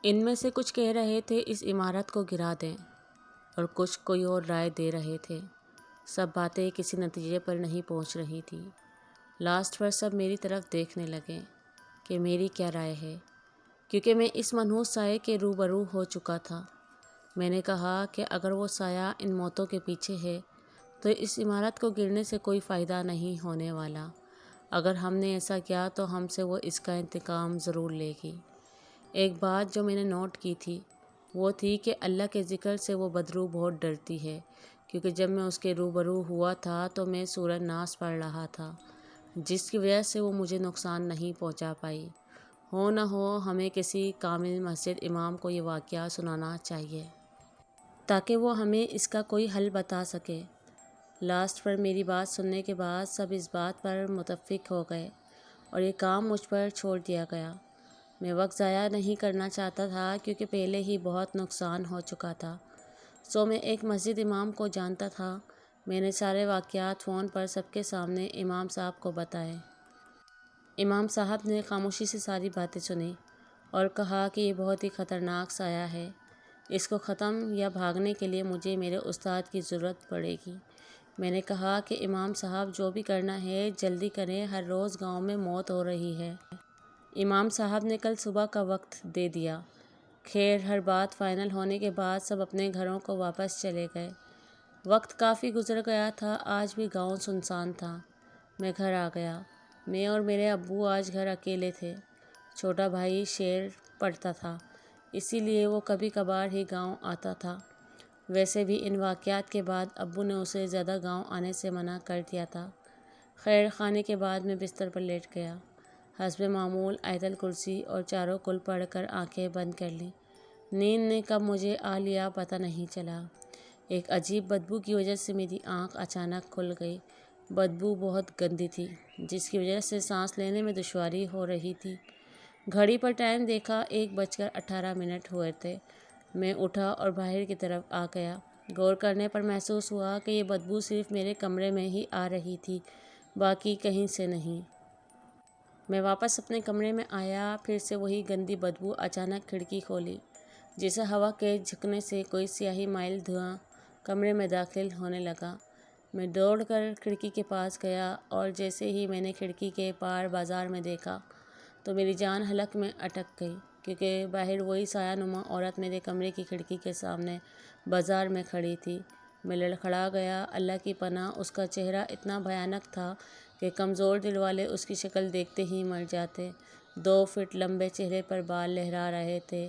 ان میں سے کچھ کہہ رہے تھے اس عمارت کو گرا دیں اور کچھ کوئی اور رائے دے رہے تھے۔ سب باتیں کسی نتیجے پر نہیں پہنچ رہی تھی۔ لاسٹ پر سب میری طرف دیکھنے لگے کہ میری کیا رائے ہے، کیونکہ میں اس منحوس سائے کے روبرو ہو چکا تھا۔ میں نے کہا کہ اگر وہ سایہ ان موتوں کے پیچھے ہے تو اس عمارت کو گرنے سے کوئی فائدہ نہیں ہونے والا۔ اگر ہم نے ایسا کیا تو ہم سے وہ اس کا انتقام ضرور لے گی۔ ایک بات جو میں نے نوٹ کی تھی وہ تھی کہ اللہ کے ذکر سے وہ بدروح بہت ڈرتی ہے، کیونکہ جب میں اس کے روبرو ہوا تھا تو میں سورہ ناس پڑھ رہا تھا، جس کی وجہ سے وہ مجھے نقصان نہیں پہنچا پائی۔ ہو نہ ہو ہمیں کسی کامل مسجد امام کو یہ واقعہ سنانا چاہیے تاکہ وہ ہمیں اس کا کوئی حل بتا سکے۔ لاسٹ پر میری بات سننے کے بعد سب اس بات پر متفق ہو گئے اور یہ کام مجھ پر چھوڑ دیا گیا۔ میں وقت ضائع نہیں کرنا چاہتا تھا کیونکہ پہلے ہی بہت نقصان ہو چکا تھا۔ میں ایک مسجد امام کو جانتا تھا۔ میں نے سارے واقعات فون پر سب کے سامنے امام صاحب کو بتائے۔ امام صاحب نے خاموشی سے ساری باتیں سنی اور کہا کہ یہ بہت ہی خطرناک سایہ ہے، اس کو ختم یا بھاگنے کے لیے مجھے میرے استاد کی ضرورت پڑے گی۔ میں نے کہا کہ امام صاحب جو بھی کرنا ہے جلدی کریں، ہر روز گاؤں میں موت ہو رہی ہے۔ امام صاحب نے کل صبح کا وقت دے دیا۔ خیر، ہر بات فائنل ہونے کے بعد سب اپنے گھروں کو واپس چلے گئے۔ وقت کافی گزر گیا تھا، آج بھی گاؤں سنسان تھا۔ میں گھر آ گیا۔ میں اور میرے ابو آج گھر اکیلے تھے۔ چھوٹا بھائی شعر پڑھتا تھا، اسی لیے وہ کبھی کبھار ہی گاؤں آتا تھا۔ ویسے بھی ان واقعات کے بعد ابو نے اسے زیادہ گاؤں آنے سے منع کر دیا تھا۔ خیر، کھانے کے بعد میں بستر پر لیٹ گیا۔ حسب معمول آیت الکرسی اور چاروں کل پڑھ کر آنکھیں بند کر لیں۔ نیند نے کب مجھے آ لیا پتہ نہیں چلا۔ ایک عجیب بدبو کی وجہ سے میری آنکھ اچانک کھل گئی۔ بدبو بہت گندی تھی، جس کی وجہ سے سانس لینے میں دشواری ہو رہی تھی۔ گھڑی پر ٹائم دیکھا، 1:18 ہوئے تھے۔ میں اٹھا اور باہر کی طرف آ گیا۔ غور کرنے پر محسوس ہوا کہ یہ بدبو صرف میرے کمرے میں ہی آ رہی تھی، باقی کہیں سے نہیں۔ میں واپس اپنے کمرے میں آیا، پھر سے وہی گندی بدبو اچانک کھڑکی کھولی، جسے ہوا کے جھکنے سے کوئی سیاہی مائل دھواں کمرے میں داخل ہونے لگا۔ میں دوڑ کر کھڑکی کے پاس گیا اور جیسے ہی میں نے کھڑکی کے پار بازار میں دیکھا تو میری جان حلق میں اٹک گئی، کیونکہ باہر وہی سایہ نما عورت میرے کمرے کی کھڑکی کے سامنے بازار میں کھڑی تھی۔ میں لڑکھڑا گیا۔ اللہ کی پناہ، اس کا چہرہ اتنا بھیانک تھا کہ کمزور دل والے اس کی شکل دیکھتے ہی مر جاتے۔ 2 فٹ لمبے چہرے پر بال لہرا رہے تھے،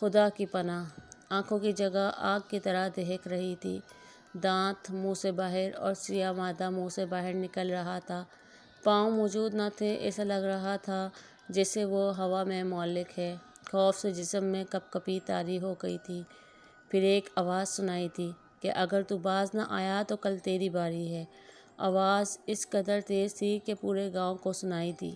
خدا کی پناہ، آنکھوں کی جگہ آگ کی طرح دہک رہی تھی، دانت منہ سے باہر اور سیاہ مادہ منہ سے باہر نکل رہا تھا۔ پاؤں موجود نہ تھے، ایسا لگ رہا تھا جیسے وہ ہوا میں معلق ہے۔ خوف سے جسم میں کپ کپی طاری ہو گئی تھی۔ پھر ایک آواز سنائی دی کہ اگر تو باز نہ آیا تو کل تیری باری ہے۔ آواز اس قدر تیز تھی کہ پورے گاؤں کو سنائی دی۔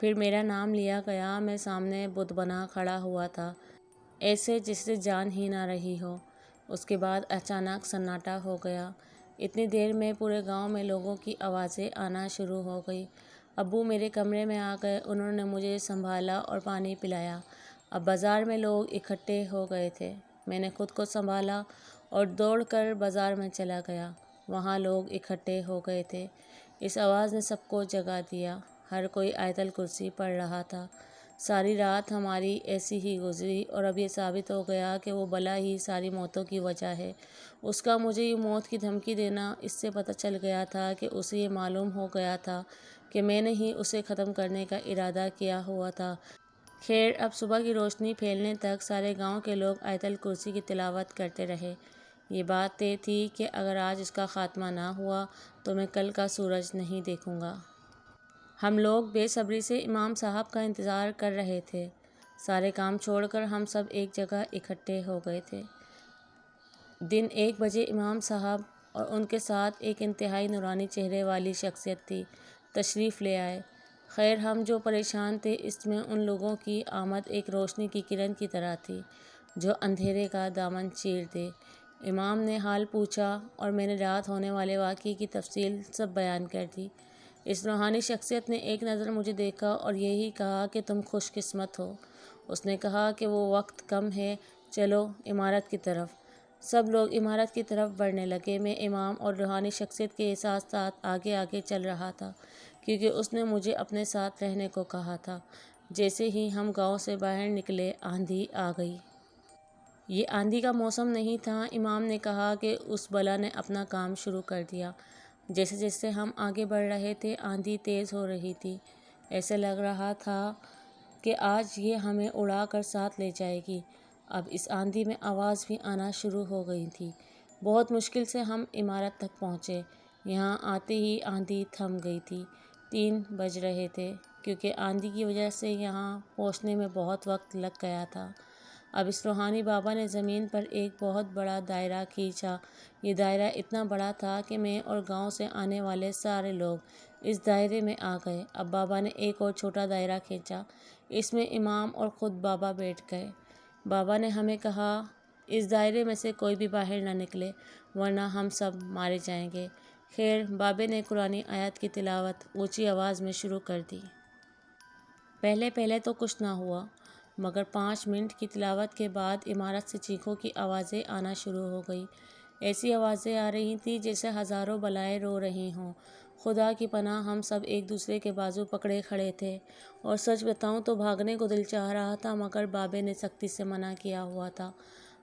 پھر میرا نام لیا گیا۔ میں سامنے بت بنا کھڑا ہوا تھا، ایسے جیسے جان ہی نہ رہی ہو۔ اس کے بعد اچانک سناٹا ہو گیا۔ اتنی دیر میں پورے گاؤں میں لوگوں کی آوازیں آنا شروع ہو گئی۔ ابو میرے کمرے میں آ گئے، انہوں نے مجھے سنبھالا اور پانی پلایا۔ اب بازار میں لوگ اکٹھے ہو گئے تھے۔ میں نے خود کو سنبھالا اور دوڑ کر بازار میں چلا گیا۔ وہاں لوگ اکٹھے ہو گئے تھے۔ اس آواز نے سب کو جگا دیا۔ ہر کوئی آیت الکرسی پڑھ رہا تھا۔ ساری رات ہماری ایسی ہی گزری اور اب یہ ثابت ہو گیا کہ وہ بلا ہی ساری موتوں کی وجہ ہے۔ اس کا مجھے یہ موت کی دھمکی دینا، اس سے پتہ چل گیا تھا کہ اسے یہ معلوم ہو گیا تھا کہ میں نے ہی اسے ختم کرنے کا ارادہ کیا ہوا تھا۔ خیر، اب صبح کی روشنی پھیلنے تک سارے گاؤں کے لوگ آیت الکرسی کی تلاوت کرتے رہے۔ یہ بات طے تھی کہ اگر آج اس کا خاتمہ نہ ہوا تو میں کل کا سورج نہیں دیکھوں گا۔ ہم لوگ بے صبری سے امام صاحب کا انتظار کر رہے تھے۔ سارے کام چھوڑ کر ہم سب ایک جگہ اکٹھے ہو گئے تھے۔ دن 1 بجے امام صاحب اور ان کے ساتھ ایک انتہائی نورانی چہرے والی شخصیت تھی، تشریف لے آئے۔ خیر، ہم جو پریشان تھے، اس میں ان لوگوں کی آمد ایک روشنی کی کرن کی طرح تھی جو اندھیرے کا دامن چیر دے۔ امام نے حال پوچھا اور میں نے رات ہونے والے واقعے کی تفصیل سب بیان کر دی۔ اس روحانی شخصیت نے ایک نظر مجھے دیکھا اور یہی کہا کہ تم خوش قسمت ہو۔ اس نے کہا کہ وہ وقت کم ہے، چلو عمارت کی طرف۔ سب لوگ عمارت کی طرف بڑھنے لگے۔ میں امام اور روحانی شخصیت کے ساتھ آگے آگے چل رہا تھا، کیونکہ اس نے مجھے اپنے ساتھ رہنے کو کہا تھا۔ جیسے ہی ہم گاؤں سے باہر نکلے، آندھی آ گئی۔ یہ آندھی کا موسم نہیں تھا۔ امام نے کہا کہ اس بلا نے اپنا کام شروع کر دیا۔ جیسے جیسے ہم آگے بڑھ رہے تھے، آندھی تیز ہو رہی تھی۔ ایسے لگ رہا تھا کہ آج یہ ہمیں اڑا کر ساتھ لے جائے گی۔ اب اس آندھی میں آواز بھی آنا شروع ہو گئی تھی۔ بہت مشکل سے ہم عمارت تک پہنچے۔ یہاں آتے ہی آندھی تھم گئی تھی۔ 3 بج رہے تھے، کیونکہ آندھی کی وجہ سے یہاں پہنچنے میں بہت وقت لگ گیا تھا۔ اب اس روحانی بابا نے زمین پر ایک بہت بڑا دائرہ کھینچا۔ یہ دائرہ اتنا بڑا تھا کہ میں اور گاؤں سے آنے والے سارے لوگ اس دائرے میں آ گئے۔ اب بابا نے ایک اور چھوٹا دائرہ کھینچا۔ اس میں امام اور خود بابا بیٹھ گئے۔ بابا نے ہمیں کہا، اس دائرے میں سے کوئی بھی باہر نہ نکلے، ورنہ ہم سب مارے جائیں گے۔ خیر، بابے نے قرآنی آیت کی تلاوت اونچی آواز میں شروع کر دی۔ پہلے تو کچھ نہ ہوا، مگر 5 منٹ کی تلاوت کے بعد عمارت سے چیخوں کی آوازیں آنا شروع ہو گئی۔ ایسی آوازیں آ رہی تھیں جیسے ہزاروں بلائیں رو رہی ہوں۔ خدا کی پناہ، ہم سب ایک دوسرے کے بازو پکڑے کھڑے تھے، اور سچ بتاؤں تو بھاگنے کو دل چاہ رہا تھا، مگر بابے نے سختی سے منع کیا ہوا تھا۔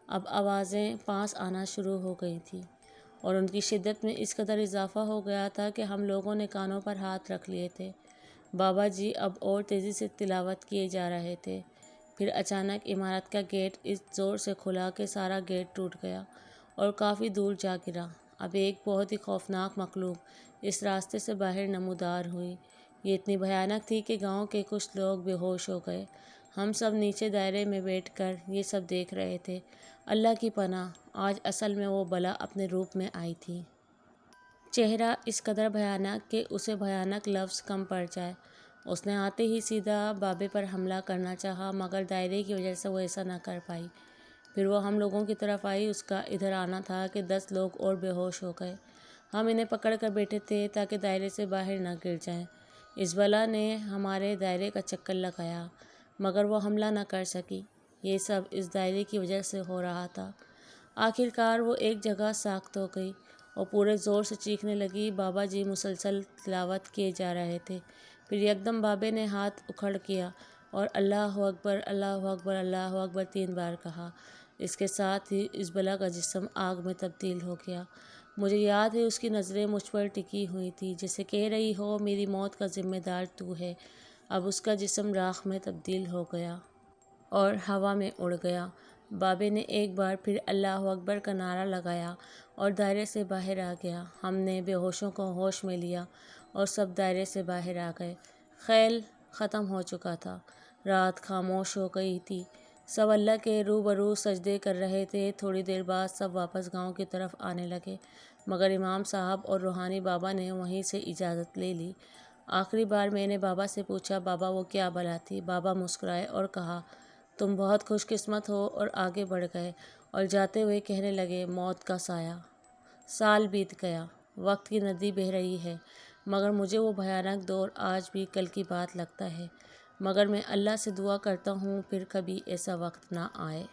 اب آوازیں پاس آنا شروع ہو گئی تھیں، اور ان کی شدت میں اس قدر اضافہ ہو گیا تھا کہ ہم لوگوں نے کانوں پر ہاتھ رکھ لیے تھے۔ بابا جی اب اور تیزی سے تلاوت کیے جا رہے تھے۔ پھر اچانک عمارت کا گیٹ اس زور سے کھلا کہ سارا گیٹ ٹوٹ گیا اور کافی دور جا گرا۔ اب ایک بہت ہی خوفناک مخلوق اس راستے سے باہر نمودار ہوئی۔ یہ اتنی بھیانک تھی کہ گاؤں کے کچھ لوگ بے ہوش ہو گئے۔ ہم سب نیچے دائرے میں بیٹھ کر یہ سب دیکھ رہے تھے۔ اللہ کی پناہ، آج اصل میں وہ بلا اپنے روپ میں آئی تھی۔ چہرہ اس قدر بھیانک کہ اسے بھیانک لفظ کم پڑ جائے۔ اس نے آتے ہی سیدھا بابے پر حملہ کرنا چاہا، مگر دائرے کی وجہ سے وہ ایسا نہ کر پائی۔ پھر وہ ہم لوگوں کی طرف آئی۔ اس کا ادھر آنا تھا کہ 10 لوگ اور بے ہوش ہو گئے۔ ہم انہیں پکڑ کر بیٹھے تھے تاکہ دائرے سے باہر نہ گر جائیں۔ اس بلا نے ہمارے دائرے کا چکر لگایا، مگر وہ حملہ نہ کر سکی۔ یہ سب اس دائرے کی وجہ سے ہو رہا تھا۔ آخر کار وہ ایک جگہ ساخت ہو گئی اور پورے زور سے چیخنے لگی۔ بابا جی مسلسل تلاوت کیے جا رہے تھے۔ پھر یکدم بابے نے ہاتھ اکھڑ کیا اور اللہ اکبر، اللہ اکبر، اللہ اکبر 3 بار کہا۔ اس کے ساتھ ہی اس بلا کا جسم آگ میں تبدیل ہو گیا۔ مجھے یاد ہے اس کی نظریں مجھ پر ٹکی ہوئی تھیں، جیسے کہہ رہی ہو میری موت کا ذمہ دار تو ہے۔ اب اس کا جسم راکھ میں تبدیل ہو گیا اور ہوا میں اڑ گیا۔ بابے نے ایک بار پھر اللہ اکبر کا نعرہ لگایا اور دائرے سے باہر آ گیا۔ ہم نے بے ہوشوں کو ہوش میں لیا اور سب دائرے سے باہر آ گئے۔ کھیل ختم ہو چکا تھا۔ رات خاموش ہو گئی تھی۔ سب اللہ کے روبرو سجدے کر رہے تھے۔ تھوڑی دیر بعد سب واپس گاؤں کی طرف آنے لگے، مگر امام صاحب اور روحانی بابا نے وہیں سے اجازت لے لی۔ آخری بار میں نے بابا سے پوچھا، بابا وہ کیا بلا تھی؟ بابا مسکرائے اور کہا، تم بہت خوش قسمت ہو، اور آگے بڑھ گئے اور جاتے ہوئے کہنے لگے، موت کا سایہ۔ سال بیت گیا، وقت کی ندی بہہ رہی ہے، مگر مجھے وہ بھیانک دور آج بھی کل کی بات لگتا ہے۔ مگر میں اللہ سے دعا کرتا ہوں پھر کبھی ایسا وقت نہ آئے۔